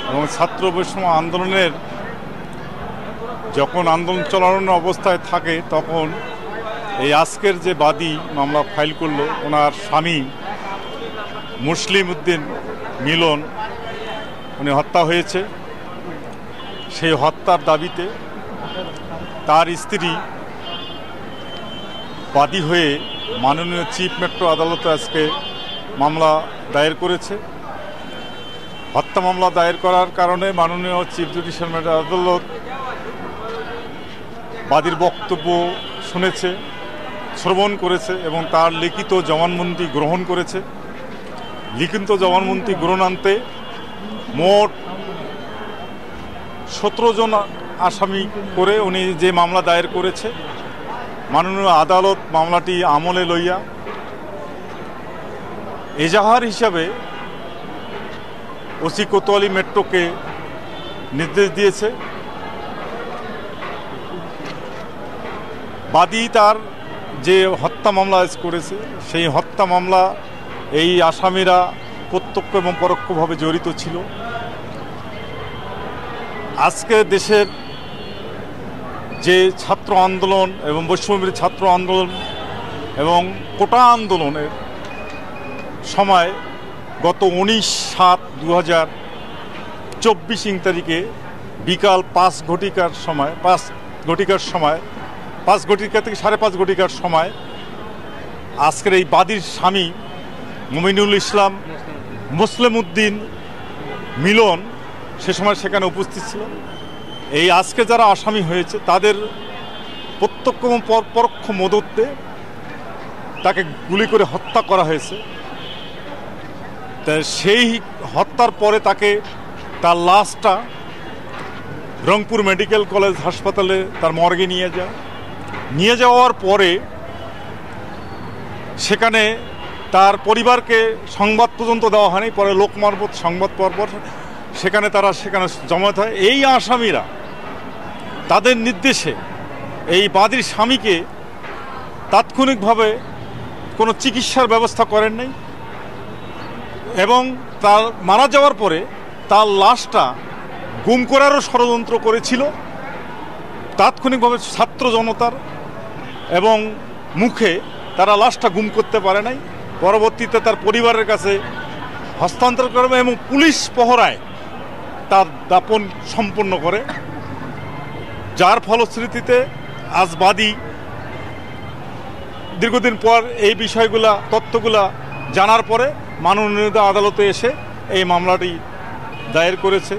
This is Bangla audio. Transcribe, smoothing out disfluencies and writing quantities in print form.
এবং ছাত্র বৈষম্য আন্দোলনের যখন আন্দোলন চলানো অবস্থায় থাকে তখন এই আজকের যে বাদী মামলা ফাইল করলো ওনার স্বামী মুসলিম উদ্দিন মিলন উনি হত্যা হয়েছে। সেই হত্যার দাবিতে তার স্ত্রী বাদী হয়ে মাননীয় চিফ মেট্রো আদালতে আজকে মামলা দায়ের করেছে। হত্যা মামলা দায়ের করার কারণে মাননীয় চিফ জুডিশিয়াল ম্যাজিস্ট্রেট আদালত বাদীর বক্তব্য শুনেছে, শ্রবণ করেছে এবং তার লিখিত জবানবন্দি গ্রহণ করেছে। লিখিত জবানবন্দি গ্রহণান্তে মোট 17 জন আসামি করে উনি যে মামলা দায়ের করেছে, মাননীয় আদালত মামলাটি আমলে লইয়া এজাহার হিসাবে ওসি কোতোয়ালি মেট্রোকে নির্দেশ দিয়েছে। বাদী তার যে হত্যা মামলা করেছে সেই হত্যা মামলা এই আসামিরা প্রত্যক্ষ এবং পরোক্ষভাবে জড়িত ছিল। আজকে দেশের যে ছাত্র আন্দোলন এবং বৈষম্যবিরোধী ছাত্র আন্দোলন এবং কোটা আন্দোলনের সময় গত 19/7/2024 তারিখে বিকাল 5 ঘটিকার সময় 5 ঘটিকা থেকে 5:30 ঘটিকার সময় আজকের এই বাদীর স্বামী মমিনুল ইসলাম মুসলিম উদ্দিন মিলন সে সময় সেখানে উপস্থিত ছিল। এই আজকে যারা আসামি হয়েছে তাদের প্রত্যক্ষ এবং পরোক্ষ মদতে তাকে গুলি করে হত্যা করা হয়েছে। তা সেই হত্যার পরে তার লাশটা রংপুর মেডিকেল কলেজ হাসপাতালে তার মর্গে নিয়ে যাওয়ার পরে সেখানে তার পরিবারকে সংবাদ পর্যন্ত দেওয়া হয়নি। পরে লোকমারফত সংবাদ পাওয়ার পর সেখানে জমায়েত হয়। এই আসামিরা তাদের নির্দেশে এই বাদীর স্বামীকে তাৎক্ষণিকভাবে কোনো চিকিৎসার ব্যবস্থা করেন নাই এবং তার মারা যাওয়ার পরে তার লাশটা গুম করারও ষড়যন্ত্র করেছিল। তাৎক্ষণিকভাবে ছাত্র জনতার এবং মুখে তারা লাশটা গুম করতে পারে নাই। পরবর্তীতে তার পরিবারের কাছে হস্তান্তর করবে এবং পুলিশ পহরায় তার দাপন সম্পন্ন করে, যার ফলশ্রুতিতে আজ বাদী দীর্ঘদিন পর এই তথ্যগুলা জানার পরে মাননীয় আদালতে এসে এই মামলাটি দায়ের করেছে।